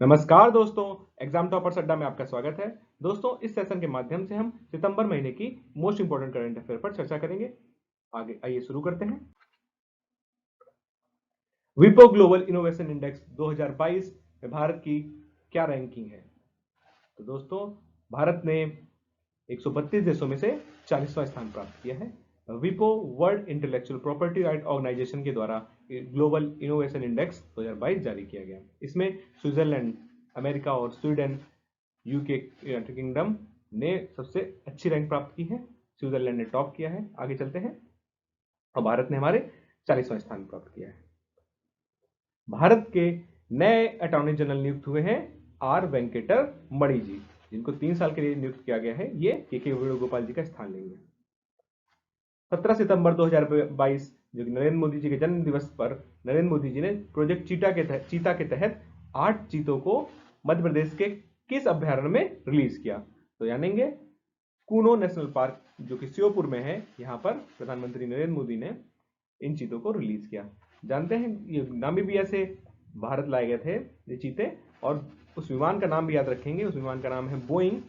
नमस्कार दोस्तों, exam toppers अड्डा में आपका स्वागत है। दोस्तों, इस सेशन के माध्यम से हम सितंबर महीने की मोस्ट इंपोर्टेंट करंट अफेयर पर चर्चा करेंगे। आगे आइए शुरू करते हैं। विपो ग्लोबल इनोवेशन इंडेक्स 2022 में भारत की क्या रैंकिंग है? तो दोस्तों, भारत ने 132 देशों में से 40वां स्थान प्राप्त किया है। विपो world intellectual property right organisation के द्वारा ग्लोबल इनोवेशन इंडेक्स 2022 जारी किया गया। इसमें स्विट्जरलैंड, अमेरिका और स्वीडन, यूके यूनाइटेड किंगडम ने सबसे अच्छी रैंक प्राप्त की है। स्विट्जरलैंड ने टॉप किया है। आगे चलते हैं। और भारत ने हमारे 40वां स्थान प्राप्त किया है। भारत के नए अटॉर्नी जनरल नियुक्त हुए हैं आर वेंकटर मणि जी, जिनको 3 साल के लिए नियुक्त किया गया है। ये के वेणुगोपाल जी का स्थान लेंगे। 17 सितंबर 2022 जो कि नरेंद्र मोदी जी के जन्म दिवस पर नरेंद्र मोदी जी ने प्रोजेक्ट चीता के तहत 8 चीतों को मध्य प्रदेश के किस अभ्यारण्य में रिलीज किया? तो जानेंगे। कूनो नेशनल पार्क जो कि श्योपुर में है, यहाँ पर प्रधानमंत्री नरेंद्र मोदी ने इन चीतों को रिलीज किया। जानते हैं, ये नामीबिया से भारत लाए गए थे ये चीते, और उस विमान का नाम भी याद रखेंगे। उस विमान का नाम है बोइंग,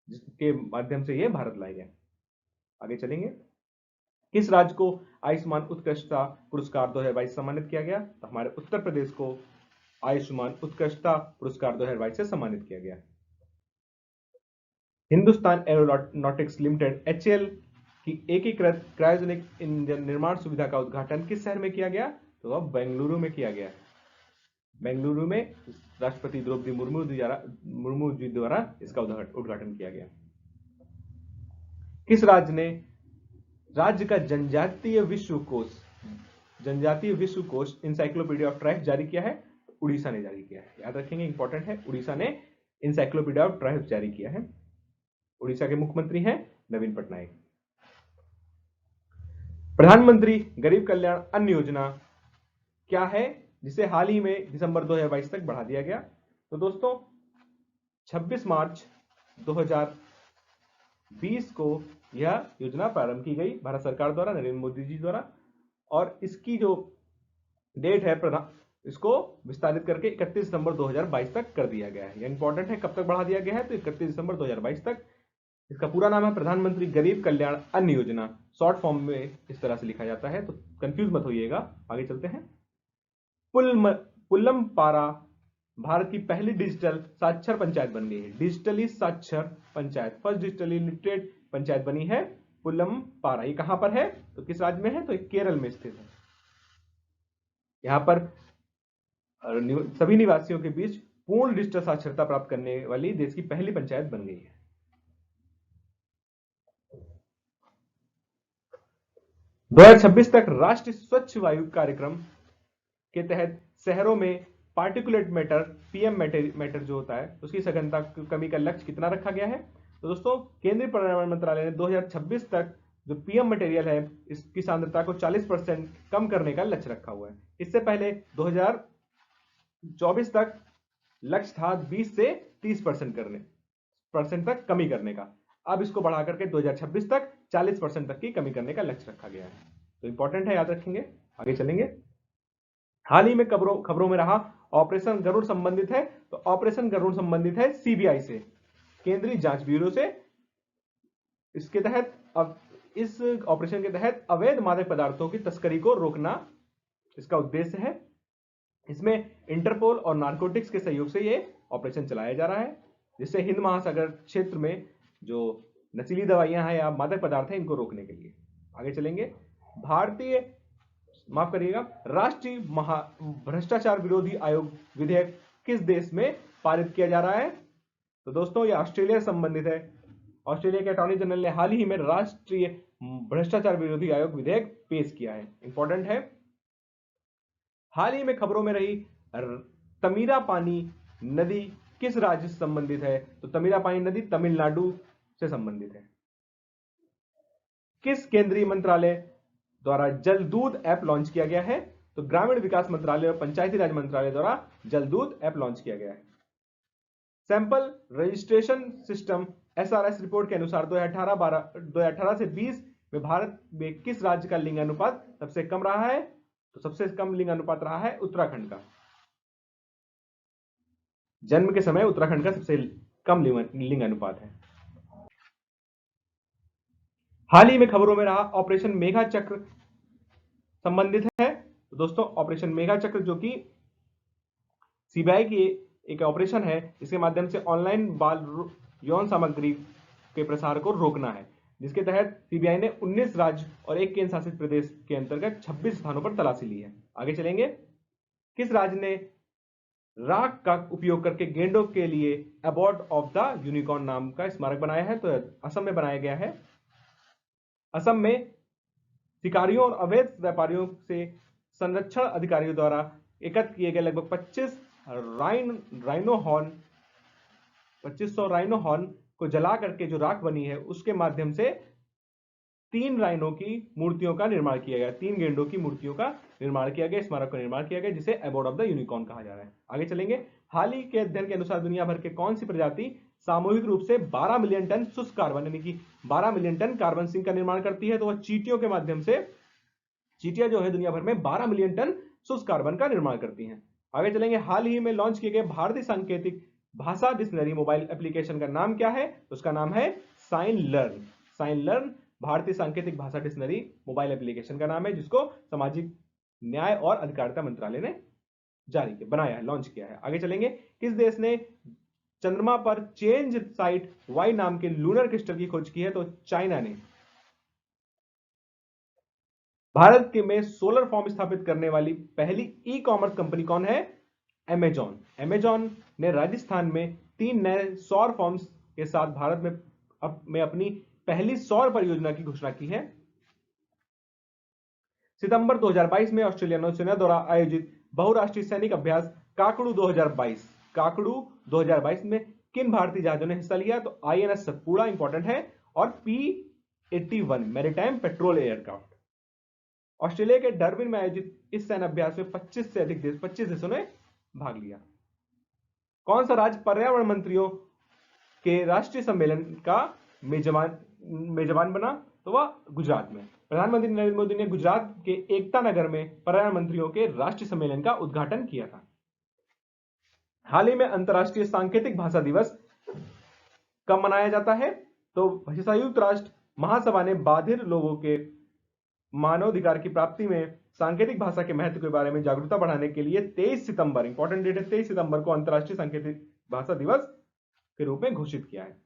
जिसके माध्यम से ये भारत लाए गए। आगे चलेंगे। किस राज्य को आयुष्मान उत्कृष्टता पुरस्कार 2022 सम्मानित किया गया? तो हमारे उत्तर प्रदेश को आयुष्मान उत्कृष्टता पुरस्कार 2022 से सम्मानित किया गया। हिंदुस्तान एरोनॉटिक्स लिमिटेड HAL की एकीकृत क्रायोजेनिक इंजन निर्माण सुविधा का उद्घाटन किस शहर में किया गया? तो अब बेंगलुरु में किया गया। बेंगलुरु में राष्ट्रपति द्रौपदी मुर्मू जी द्वारा इसका उद्घाटन किया गया। किस राज्य ने राज्य का जनजातीय विश्व कोश इंसाइक्लोपीडिया ऑफ ट्राइब्स जारी किया है? उड़ीसा ने जारी किया है। याद रखेंगे, इंपॉर्टेंट है। उड़ीसा ने इंसाइक्लोपीडिया ऑफ ट्राइब्स जारी किया है। उड़ीसा के मुख्यमंत्री हैं नवीन पटनायक। प्रधानमंत्री गरीब कल्याण अन्न योजना क्या है, जिसे हाल ही में दिसंबर 2022 तक बढ़ा दिया गया? तो दोस्तों, 26 मार्च 2020 को यह योजना प्रारंभ की गई भारत सरकार द्वारा, नरेंद्र मोदी जी द्वारा। और इसकी जो डेट है, इसको विस्तारित करके 31 दिसंबर 2022 तक कर दिया गया है। यह इंपॉर्टेंट है, कब तक बढ़ा दिया गया है? तो 31 दिसंबर 2022 तक। इसका पूरा नाम है प्रधानमंत्री गरीब कल्याण अन्न योजना। शॉर्ट फॉर्म में इस तरह से लिखा जाता है, तो कंफ्यूज मत होइएगा। आगे चलते हैं। पुल्लम पारा भारत की पहली डिजिटल साक्षर पंचायत बन गई है। डिजिटली साक्षर panchayat, first digitally literate panchayat बनी है पुल्लम पारा। ये कहां पर है? तो किस राज्य में है? तो केरल में स्थित है। यहां पर सभी निवासियों के बीच पूर्ण डिजिटल साक्षरता प्राप्त करने वाली देश की पहली पंचायत बन गई है। 2026 तक राष्ट्रीय स्वच्छ वायु कार्यक्रम के तहत शहरों में पार्टिकुलेट मैटर PM मैटर जो होता है उसकी सघनता कमी का लक्ष्य कितना रखा गया है? तो दोस्तों, केंद्रीय पर्यावरण मंत्रालय ने 2026 तक जो PM मटेरियल है इसकी सांद्रता को 40% कम करने का लक्ष्य रखा हुआ है। इससे पहले 2024 तक लक्ष्य था 20 से 30% तक कमी करने का। अब इसको बढ़ा करके 2026 तक 40% तक की कमी करने का लक्ष्य रखा गया है। तो इंपॉर्टेंट है, याद रखेंगे। आगे चलेंगे। हाल ही में खबरों में रहा ऑपरेशन गरुड़ संबंधित है, तो ऑपरेशन गरुड़ संबंधित है CBI से, केंद्रीय जांच ब्यूरो से। इसके तहत अब इस ऑपरेशन के तहत अवैध मादक पदार्थों की तस्करी को रोकना इसका उद्देश्य है। इसमें इंटरपोल और नारकोटिक्स के सहयोग से ये ऑपरेशन चलाया जा रहा है, जिससे हिंद महासागर क्षेत्र में जो नशीली दवाइयां हैं या मादक पदार्थ हैं इनको रोकने के लिए। आगे चलेंगे। माफ करिएगा, राष्ट्रीय भ्रष्टाचार विरोधी आयोग विधेयक किस देश में पारित किया जा रहा है? तो दोस्तों, यह ऑस्ट्रेलिया से संबंधित है। ऑस्ट्रेलिया के अटॉर्नी जनरल ने हाल ही में राष्ट्रीय भ्रष्टाचार विरोधी आयोग विधेयक पेश किया है। इंपॉर्टेंट है। हाल ही में खबरों में रही तमीरापानी नदी किस राज्य से संबंधित है? तो तमीरापानी नदी तमिलनाडु से संबंधित है। किस केंद्रीय मंत्रालय द्वारा जल दूत ऐप लॉन्च किया गया है? तो ग्रामीण विकास मंत्रालय और पंचायती राज मंत्रालय द्वारा जल दूत ऐप लॉन्च किया गया है। Sample registration system SRS report के अनुसार 2018 से 20 में भारत में किस राज्य का लिंग अनुपात सबसे कम रहा है? तो सबसे कम लिंग अनुपात रहा है उत्तराखंड का। जन्म के समय उत्तराखंड का सबसे कम लिंग अनुपात है। हाल ही में खबरों में रहा ऑपरेशन मेघा चक्र संबंधित है। तो दोस्तों ऑपरेशन मेघा चक्र जो कि सीबीआई की एक ऑपरेशन है, इसके माध्यम से ऑनलाइन बाल यौन सामग्री के प्रसार को रोकना है, जिसके तहत सीबीआई ने 19 राज्य और एक केंद्र शासित प्रदेश के अंतर्गत 26 स्थानों पर तलाशी ली है। आगे चलेंगे। किस राज्य ने राख का उपयोग करके गेंडों के लिए अबॉर्ड ऑफ द यूनिकॉर्न नाम का स्मारक बनाया है? तो असम में बनाया गया है। असम में शिकारियों और अवैध व्यापारियों से संरक्षण अधिकारियों द्वारा एकत्र किए गए लगभग 2500 राइनो हॉर्न को जला करके जो राख बनी है, उसके माध्यम से 3 राइनो की मूर्तियों का निर्माण किया गया, 3 गेंडों की मूर्तियों का निर्माण किया गया, स्मारक का निर्माण किया गया, जिसे अबॉर्ड ऑफ द यूनिकॉर्न कहा जा रहा है। आगे चलेंगे। हाल ही के अध्ययन के अनुसार दुनिया भर के कौन सी प्रजाति सामूहिक रूप से 12 मिलियन टन शुष्क कार्बन यानी कि 12 मिलियन टन कार्बन सिंक का निर्माण करती है? तो वह चींटियों के माध्यम से, चींटियां जो है दुनिया भर में 12 मिलियन टन शुष्क कार्बन का निर्माण करती हैं। आगे चलेंगे। हाल ही में लॉन्च किए गए भारतीय सांकेतिक भाषा डिक्शनरी मोबाइल एप्लीकेशन का नाम क्या है? तो उसका नाम है साइन लर्न। साइन लर्न भारतीय सांकेतिक भाषा डिक्शनरी मोबाइल एप्लीकेशन का नाम है, जिसको सामाजिक न्याय और अधिकारिता मंत्रालय ने जारी किया, बनाया है, लॉन्च किया है। आगे चलेंगे। किस देश ने चंद्रमा पर चेंज साइट वाई नाम के लूनर क्रिस्टल की खोज की है? तो चाइना ने। भारत के में सोलर फॉर्म स्थापित करने वाली पहली ई कॉमर्स कंपनी कौन है? अमेजॉन। अमेजॉन ने राजस्थान में 3 नए सौर फॉर्म्स के साथ भारत में अपनी पहली सौर परियोजना की घोषणा की है। सितंबर 2022 में ऑस्ट्रेलिया नौसेना द्वारा आयोजित बहुराष्ट्रीय सैनिक अभ्यास काकड़ू 2022 में किन भारतीय जहाजों ने हिस्सा लिया? तो आईएनएस सतपुड़ा इंपॉर्टेंट है, और P-81 maritime petrol aircraft. Australia के डरबिन में आयोजित इस सैन्य अभ्यास में 25 देशों ने भाग लिया। कौन सा राज्य पर्यावरण मंत्रियों के राष्ट्रीय सम्मेलन का मेजबान बना? तो वह गुजरात में। प्रधानमंत्री नरेंद्र मोदी ने गुजरात के एकता नगर में पर्यावरण मंत्रियों के राष्ट्रीय सम्मेलन का उद्घाटन किया था। हाल ही में अंतर्राष्ट्रीय सांकेतिक भाषा दिवस कब मनाया जाता है? तो संयुक्त राष्ट्र महासभा ने बाधिर लोगों के मानवाधिकार की प्राप्ति में सांकेतिक भाषा के महत्व के बारे में जागरूकता बढ़ाने के लिए 23 सितंबर, इंपॉर्टेंट डेट है, 23 सितंबर को अंतर्राष्ट्रीय सांकेतिक भाषा दिवस के रूप में घोषित किया है।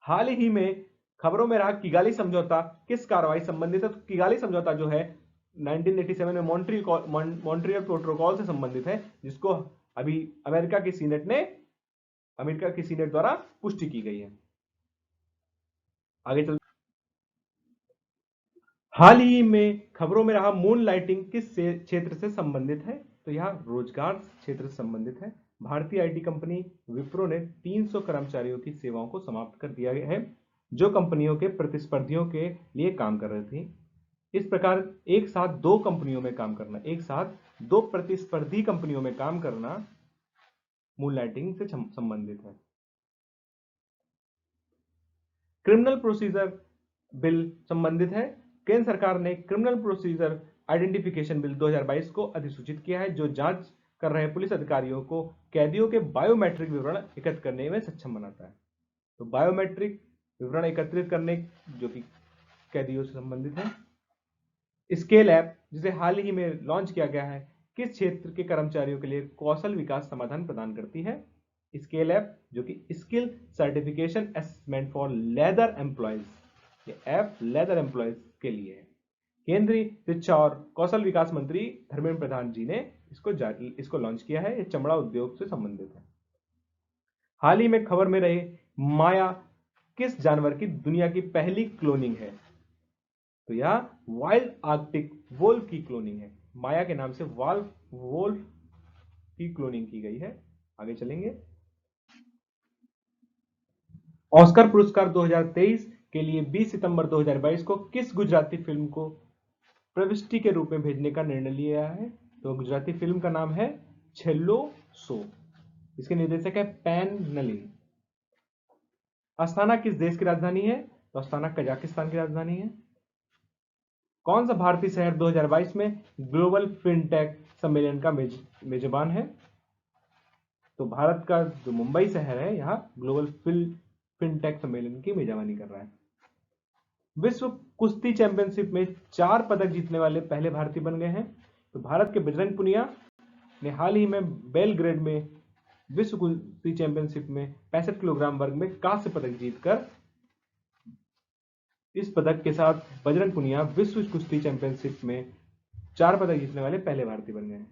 हाल ही में खबरों में रहा किगाली समझौता किस कार्रवाई संबंधित है? तो किगाली समझौता जो है 1987 में मॉन्ट्रियल प्रोटोकॉल से संबंधित है, जिसको अभी अमेरिका की सीनेट द्वारा पुष्टि की गई है। आगे चल। हाल ही में खबरों में रहा मून लाइटिंग किस क्षेत्र से संबंधित है? तो यह रोजगार क्षेत्र से संबंधित है। भारतीय आईटी कंपनी विप्रो ने 300 कर्मचारियों की सेवाओं को समाप्त कर दिया है, जो कंपनियों के प्रतिस्पर्धियों के लिए काम कर रहे थे। इस प्रकार एक साथ 2 कंपनियों में काम करना, एक साथ 2 प्रतिस्पर्धी कंपनियों में काम करना मून लाइटिंग से संबंधित है। क्रिमिनल प्रोसीजर बिल संबंधित है। केंद्र सरकार ने क्रिमिनल प्रोसीजर आइडेंटिफिकेशन बिल 2022 को अधिसूचित किया है, जो जांच कर रहे पुलिस अधिकारियों को कैदियों के बायोमेट्रिक विवरण एकत्र करने में सक्षम बनाता है। तो बायोमेट्रिक विवरण एकत्रित करने जो कि कैदियों से संबंधित है। स्केल ऐप जिसे हाल ही में लॉन्च किया गया है, किस क्षेत्र के कर्मचारियों के लिए कौशल विकास समाधान प्रदान करती है? स्केल ऐप जो कि skill certification assessment for leather employees, ये ऐप लेदर एम्प्लॉयज के लिए है। केंद्रीय शिक्षा और कौशल विकास मंत्री धर्मेंद्र प्रधान जी ने इसको लॉन्च किया है। ये चमड़ा उद्योग से संबंधित है। हाल ही में खबर में रहे माया किस जानवर की दुनिया की पहली क्लोनिंग है? तो यह वाइल्ड आर्कटिक वोल्फ की क्लोनिंग है। माया के नाम से वोल्फ की क्लोनिंग की गई है। आगे चलेंगे। ऑस्कर पुरस्कार 2023 के लिए 20 सितंबर 2022 को किस गुजराती फिल्म को प्रविष्टि के रूप में भेजने का निर्णय लिया है? तो गुजराती फिल्म का नाम है छेल्लो सो। इसके निर्देशक है पैन नलिन। अस्ताना किस देश की राजधानी है? तो अस्ताना कजाकिस्तान की राजधानी है। कौन सा भारतीय शहर 2022 में ग्लोबल फिनटेक सम्मेलन का मेजबान है? तो भारत का जो मुंबई शहर है यहाँ ग्लोबल फिनटेक सम्मेलन की मेजबानी कर रहा है। विश्व कुश्ती चैंपियनशिप में 4 पदक जीतने वाले पहले भारतीय बन गए हैं। तो भारत के बजरंग पुनिया ने हाल ही में बेलग्रेड में विश्व कुश्ती चैंपियनशिप में 65 किलोग्राम वर्ग में कांस्य पदक जीतकर, इस पदक के साथ बजरंग पुनिया विश्व कुश्ती चैंपियनशिप में 4 पदक जीतने वाले पहले भारतीय बन गए हैं।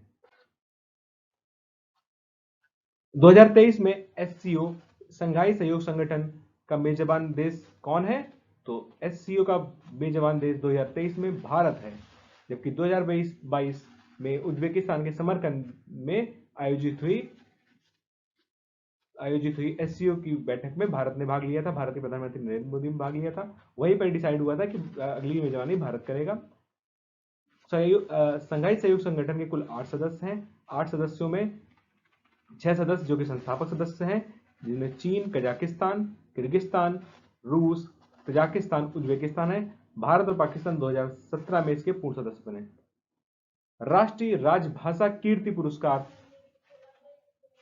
2023 में एससीओ संघाई सहयोग संगठन का मेजबान देश कौन है? तो एससीओ का मेजबान देश 2023 में भारत है, जबकि 2022 में उज्बेकिस्तान के समरकंद में आयोजित हुई एससीओ की बैठक में भारत ने भाग लिया था। भारत के प्रधानमंत्री नरेंद्र मोदी ने भाग लिया था। वहीं पर डिसाइड हुआ था कि अगली मेजबानी भारत करेगा। संघाई सहयोग संगठन के कुल 8 सदस्य हैं। 8 सदस्यों में 6 सदस्य जो कि संस्थापक सदस्य हैं, जिनमें चीन, कजाकिस्तान, किर्गिस्तान, रूस, तजाकिस्तान, उज्बेकिस्तान है। भारत और पाकिस्तान 2017 में इसके पूर्ण सदस्य बने। राष्ट्रीय राजभाषा कीर्ति पुरस्कार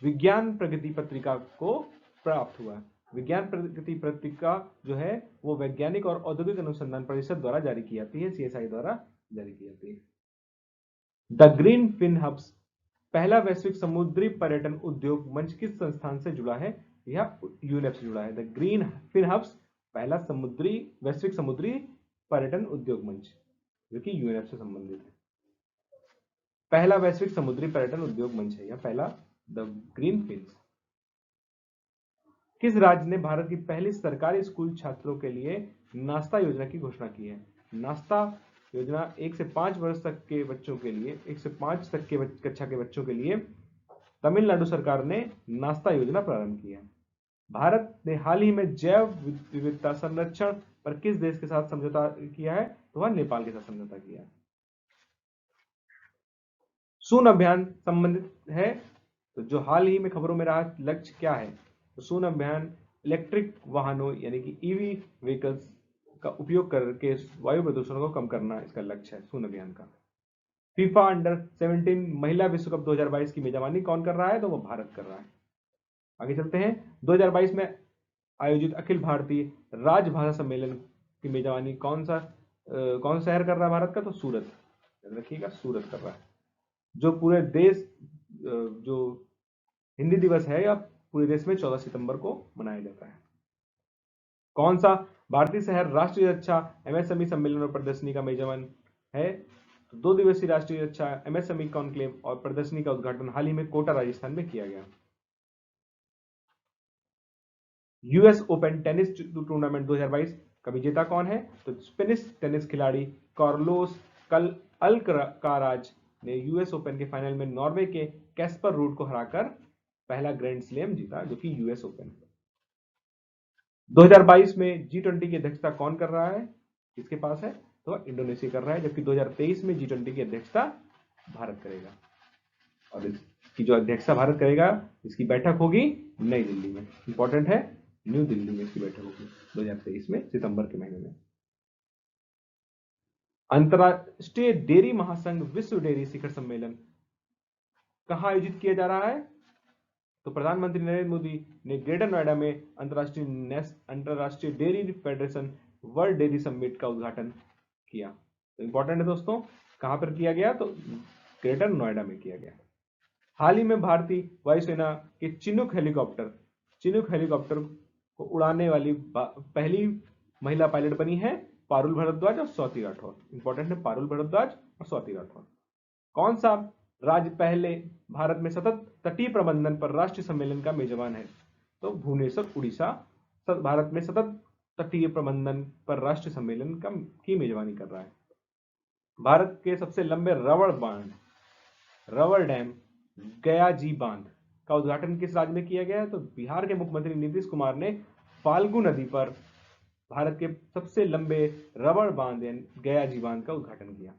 विज्ञान प्रगति पत्रिका को प्राप्त हुआ। विज्ञान प्रगति पत्रिका जो है वो वैज्ञानिक और औद्योगिक अनुसंधान परिषद द्वारा जारी की जाती है, सीएसआई द्वारा जारी की जाती है। द ग्रीन फिन हब्स पहला वैश्विक समुद्री पर्यटन उद्योग मंच किस संस्थान से जुड़ा है? यह यूनेप से जुड़ा है। द ग्रीन फिन हब्स पहला वैश्विक समुद्री पर्यटन उद्योग मंच जो कि यूनेप से संबंधित है। पहला वैश्विक समुद्री पर्यटन उद्योग मंच है यह पहला द ग्रीन फिन्स। किस राज्य ने भारत की पहली सरकारी स्कूल छात्रों के लिए नाश्ता योजना की घोषणा की है? नाश्ता योजना 1 से 5 वर्ष तक के बच्चों के लिए, 1 से 5 तक के कक्षा के बच्चों के लिए तमिलनाडु सरकार ने नाश्ता योजना प्रारंभ की है। भारत ने हाल ही में जैव विविधता संरक्षण पर किस देश के साथ समझौता किया है? तो वह नेपाल के साथ समझौता किया है। शून्य अभियान संबंधित है, तो जो हाल ही में खबरों में रहा लक्ष्य क्या है? तो शून्य अभियान इलेक्ट्रिक वाहनों यानी कि ईवी व्हीकल्स का उपयोग करके वायु प्रदूषण को कम करना इसका लक्ष्य है शून्य अभियान का। फीफा अंडर 17 महिला विश्व कप 2022 की मेजबानी कौन कर रहा है? तो वो भारत कर रहा है। आगे चलते हैं। 2022 में आयोजित अखिल भारतीय राजभाषा सम्मेलन की मेजबानी कौन शहर कर रहा है भारत का? तो सूरत, याद रखिएगा सूरत कर रहा है। जो पूरे देश जो हिंदी दिवस है या पूरे देश में 14 सितंबर को मनाया जाता है। कौन सा भारतीय शहर राष्ट्रीय रक्षा एमएसएमई सम्मेलन और प्रदर्शनी का मेजबान है? तो 2 दिवसीय राष्ट्रीय रक्षा एमएसएमई कॉन्क्लेव और प्रदर्शनी का उद्घाटन हाल ही में कोटा राजस्थान में किया गया। यूएस ओपन टेनिस टूर्नामेंट 2022 का विजेता कौन है? तो स्पेनिश टेनिस खिलाड़ी कार्लोस अल्कराज ने यूएस ओपन के फाइनल में नॉर्वे के कैस्पर रूड को हराकर पहला ग्रैंड स्लैम जीता, जो कि यूएस ओपन। 2022 में G20 की अध्यक्षता कौन कर रहा है? किसके पास है? तो इंडोनेशिया कर रहा है, जबकि 2023 में G20 की अध्यक्षता भारत करेगा। और इसकी जो अध्यक्षता भारत करेगा, इसकी बैठक होगी नई दिल्ली में। इंपॉर्टेंट है, न्यू दिल्ली में इसकी बैठक होगी 2023 में सितंबर के महीने में। अंतरराष्ट्रीय डेयरी महासंघ विश्व डेयरी शिखर सम्मेलन कहां आयोजित किया जा रहा है? तो प्रधानमंत्री नरेंद्र मोदी ने ग्रेटर नोएडा में अंतरराष्ट्रीय dairy federation world dairy summit का उद्घाटन किया। तो इंपॉर्टेंट है दोस्तों, कहां पर किया गया? तो ग्रेटर नोएडा में किया गया। हाल ही में भारतीय वायुसेना के चिनूक हेलीकॉप्टर को उड़ाने वाली पहली महिला पायलट बनी है पारुल भारद्वाज और स्वाति राठौर। इंपॉर्टेंट है, पारुल भारद्वाज और स्वाति राठौर। कौन सा राज्य पहले भारत में सतत तटीय प्रबंधन पर राष्ट्रीय सम्मेलन का मेजबान है? तो भुवनेश्वर, उड़ीसा भारत में सतत तटीय प्रबंधन पर राष्ट्रीय सम्मेलन की मेजबानी कर रहा है। भारत के सबसे लंबे रबर डैम गयाजी बांध का उद्घाटन किस राज्य में किया गया है? तो बिहार के मुख्यमंत्री नीतीश कुमार ने फाल्गु नदी पर भारत के सबसे लंबे रबर बांध गयाजी बांध का उद्घाटन किया।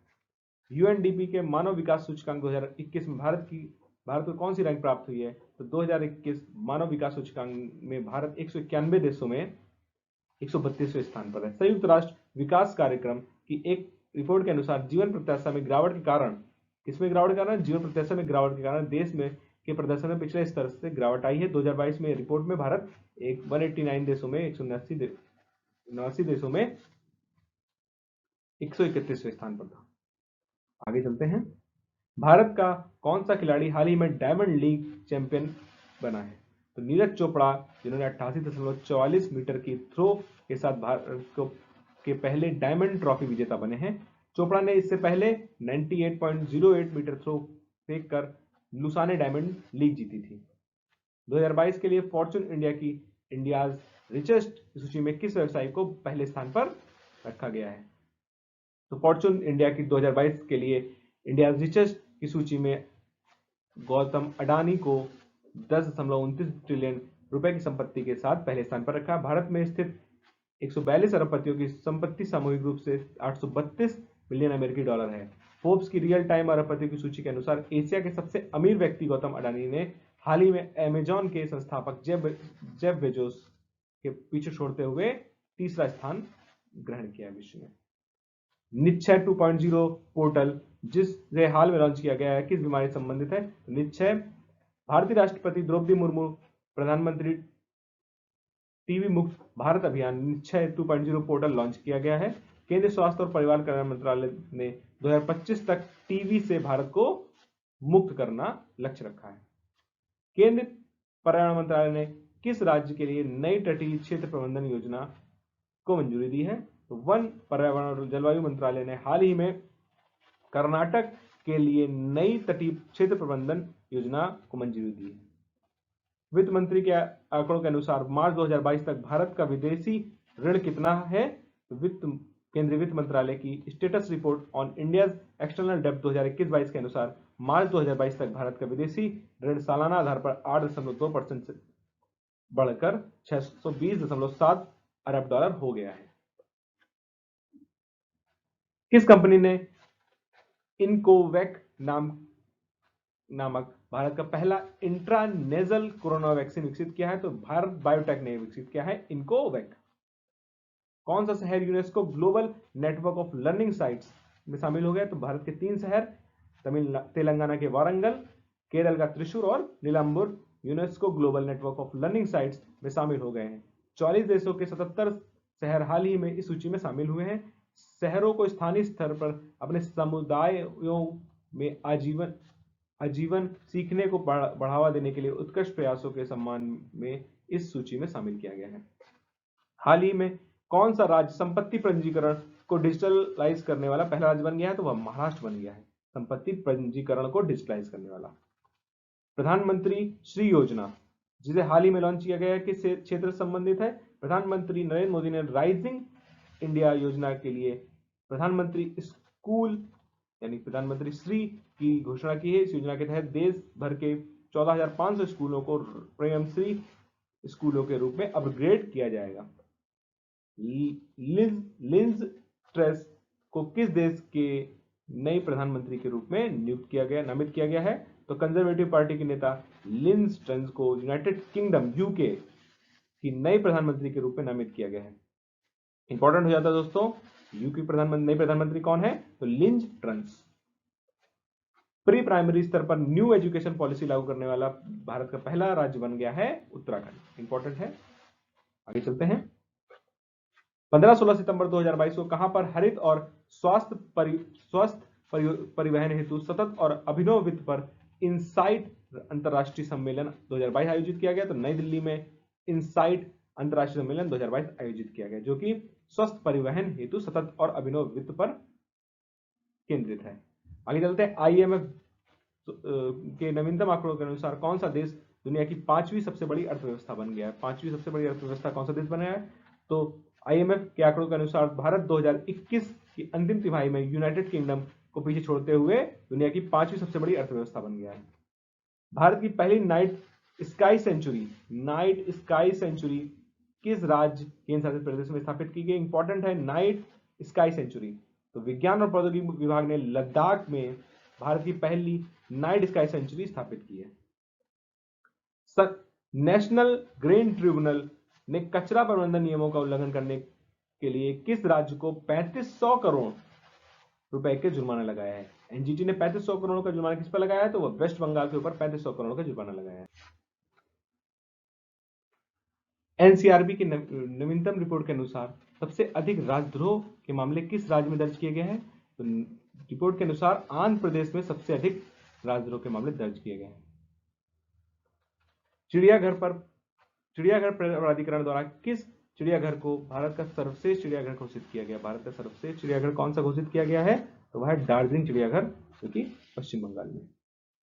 यूएनडीपी के मानव विकास सूचकांक 2021 में भारत को कौन सी रैंक प्राप्त हुई है? तो 2021 मानव विकास सूचकांक में भारत 191 देशों में 132वें स्थान पर है। संयुक्त राष्ट्र विकास कार्यक्रम की एक रिपोर्ट के अनुसार जीवन प्रत्याशा में गिरावट के कारण, किसमें गिरावट के कारण? जीवन प्रत्याशा में गिरावट के कारण देश में के प्रदर्शन में पिछले स्तर से गिरावट आई है। 2022 में रिपोर्ट में भारत 189 देशों में 179 देशों में 131वें स्थान पर था। आगे चलते हैं। भारत का कौन सा खिलाड़ी हाल ही में डायमंड लीग चैंपियन बना है? तो नीरज चोपड़ा, जिन्होंने 88.44 मीटर की थ्रो के साथ भारत के पहले डायमंड ट्रॉफी विजेता बने हैं। चोपड़ा ने इससे पहले 98.08 मीटर थ्रो फेंक कर लुसाने डायमंड लीग जीती थी। 2022 के लिए फॉर्चून इंडिया की इंडियाज रिचेस्ट सूची में किस व्यवसायी को पहले स्थान पर रखा गया है? तो फॉर्चून इंडिया की 2022 के लिए इंडियाज रिचेस्ट की सूची में गौतम अडानी को 10.29 ट्रिलियन रुपए की संपत्ति के साथ पहले स्थान पर रखा। भारत में स्थित 142 अरबपतियों की संपत्ति सामूहिक रूप से 832 बिलियन अमेरिकी डॉलर है। फोर्ब्स की रियल टाइम अरबपतियों की सूची के अनुसार एशिया के सबसे अमीर व्यक्ति गौतम अडानी ने हाल ही में अमेजॉन के संस्थापक जेफ बेजोस के पीछे छोड़ते हुए तीसरा स्थान ग्रहण किया विश्व में। निश्चय 2.0 पोर्टल जिसे हाल में लॉन्च किया गया है किस बीमारी से संबंधित है? निश्चय भारतीय राष्ट्रपति द्रौपदी मुर्मू प्रधानमंत्री टीबी मुक्त भारत अभियान निश्चय 2.0 पोर्टल लॉन्च किया गया है। केंद्रीय स्वास्थ्य और परिवार कल्याण मंत्रालय ने 2025 तक टीबी से भारत को मुक्त करना लक्ष्य रखा है। केंद्रीय पर्यावरण मंत्रालय ने किस राज्य के लिए नई तटीय क्षेत्र प्रबंधन योजना को मंजूरी दी है? तो वन, पर्यावरण और जलवायु मंत्रालय ने हाल ही में कर्नाटक के लिए नई तटीय क्षेत्र प्रबंधन योजना को मंजूरी दी है। वित्त मंत्री के आंकड़ों के अनुसार मार्च 2022 तक भारत का विदेशी ऋण कितना है? केंद्रीय वित्त मंत्रालय की status report on India's external डेब्ट 2021-22 के अनुसार मार्च 2022 तक भारत का विदेशी ऋण सालाना आधार पर 8.2% से बढ़कर 620.7 अरब डॉलर हो गया है। किस कंपनी ने इनकोवैक नामक भारत का पहला इंट्रानेजल कोरोना वैक्सीन विकसित किया है? तो भारत बायोटेक ने विकसित किया है इनकोवैक। कौन सा शहर UNESCO global network of learning sites में शामिल हो गया? तो भारत के 3 शहर तेलंगाना के वारंगल, केरल का त्रिशूर और Nilambur UNESCO global network of learning sites में शामिल हो गए हैं। 44 देशों के 77 शहर हाल ही में इस सूची में शामिल हुए हैं। शहरों को स्थानीय स्तर पर अपने समुदायों में आजीवन सीखने को बढ़ावा देने के लिए उत्कृष्ट प्रयासों के सम्मान में इस सूची में शामिल किया गया है। हाल ही में कौन सा राज्य संपत्ति पंजीकरण को डिजिटलाइज करने वाला पहला राज्य बन गया है? तो वह महाराष्ट्र बन गया है संपत्ति पंजीकरण को डिजिटलाइज करने वाला। प्रधानमंत्री श्री योजना जिसे हाल ही में लॉन्च किया गया है किस क्षेत्र से संबंधित है? प्रधानमंत्री नरेंद्र मोदी ने राइजिंग इंडिया योजना के लिए प्रधानमंत्री स्कूल यानी प्रधानमंत्री श्री की घोषणा की है। इस योजना के तहत देश भर के 14,500 स्कूलों को पीएम श्री स्कूलों के रूप में अपग्रेड किया जाएगा। लिंज ट्रेस को किस देश के नए प्रधानमंत्री के रूप में नामित किया गया है? तो कंजर्वेटिव पार्टी के नेता लिंज ट्रेस को यूनाइटेड किंगडम यूके की नए प्रधानमंत्री के रूप में नामित किया गया है। इंपॉर्टेंट हो जाता है दोस्तों, यूके नए प्रधानमंत्री कौन है? तो लिंज ट्रेस। प्री प्राइमरी स्तर पर न्यू एजुकेशन पॉलिसी लागू करने वाला भारत का पहला राज्य बन गया है उत्तराखंड। इंपॉर्टेंट है। आगे चलते हैं। 15-16 सितंबर 2022 को कहां पर हरित और स्वस्थ परिवहन हेतु सतत और अभिनव वित्त पर इनसाइट अंतरराष्ट्रीय सम्मेलन 2022 आयोजित किया गया? तो नई दिल्ली में इनसाइट अंतरराष्ट्रीय सम्मेलन 2022 आयोजित किया गया जो कि स्वस्थ परिवहन हेतु सतत और अभिनव वित्त पर केंद्रित है। आगे चलते हैं। IMF के नवीनतम आंकड़ों के अनुसार कौन सा देश दुनिया की 5वीं सबसे बड़ी अर्थव्यवस्था बन गया है? 5वीं सबसे बड़ी अर्थव्यवस्था कौन सा देश बना है? तो IMF के आंकड़ों के अनुसार भारत 2021 की अंतिम तिमाही में यूनाइटेड किंगडम को पीछे छोड़ते हुए दुनिया की 5वीं सबसे बड़ी अर्थव्यवस्था बन गया है। भारत की पहली नाइट स्काई सेंचुरी किस राज्य केंद्र शासित प्रदेश में स्थापित की गई? इंपॉर्टेंट है नाइट स्काई सेंचुरी। तो विज्ञान और प्रौद्योगिकी विभाग ने लद्दाख में भारत की पहली नाइट स्काई सेंचुरी स्थापित की है। नेशनल ग्रीन ट्रिब्यूनल ने कचरा प्रबंधन नियमों का उल्लंघन करने के लिए किस राज्य को 3500 करोड़ रुपए के जुर्माना लगाया है? एनजीटी ने 3500 करोड़ का जुर्माना किस पर लगाया है? तो वह वेस्ट बंगाल के ऊपर 3500 करोड़ का जुर्माना लगाया है। एनसीआरबी की नवीनतम रिपोर्ट के अनुसार सबसे अधिक राजद्रोह के मामले किस राज्य में दर्ज किए गए हैं? तो रिपोर्ट के अनुसार आंध्र प्रदेश में सबसे अधिक राजद्रोह के मामले दर्ज किए गए हैं। चिड़ियाघर प्राधिकरण द्वारा किस चिड़ियाघर को भारत का सर्वश्रेष्ठ चिड़ियाघर घोषित किया गया? भारत का सर्वश्रेष्ठ चिड़ियाघर कौन सा घोषित किया गया है? तो वह है दार्जिलिंग चिड़ियाघर, जो कि पश्चिम बंगाल में।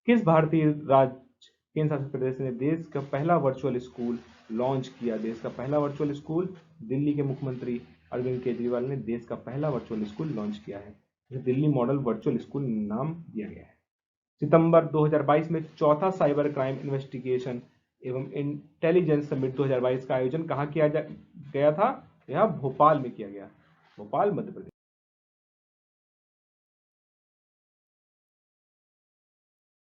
किस भारतीय राज्य केंद्र शासित प्रदेश ने देश का पहला वर्चुअल स्कूल लॉन्च किया? देश का पहला वर्चुअल स्कूल दिल्ली के मुख्यमंत्री अरविंद केजरीवाल ने देश का पहला वर्चुअल स्कूल लॉन्च किया है, जिसे दिल्ली मॉडल वर्चुअल स्कूल नाम दिया गया है। सितंबर 2022 में चौथा साइबर क्राइम इन्वेस्टिगेशन एवं इंटेलिजेंस समिट 2022 का आयोजन कहाँ किया गया था? यह भोपाल में किया गया, भोपाल मध्य प्रदेश।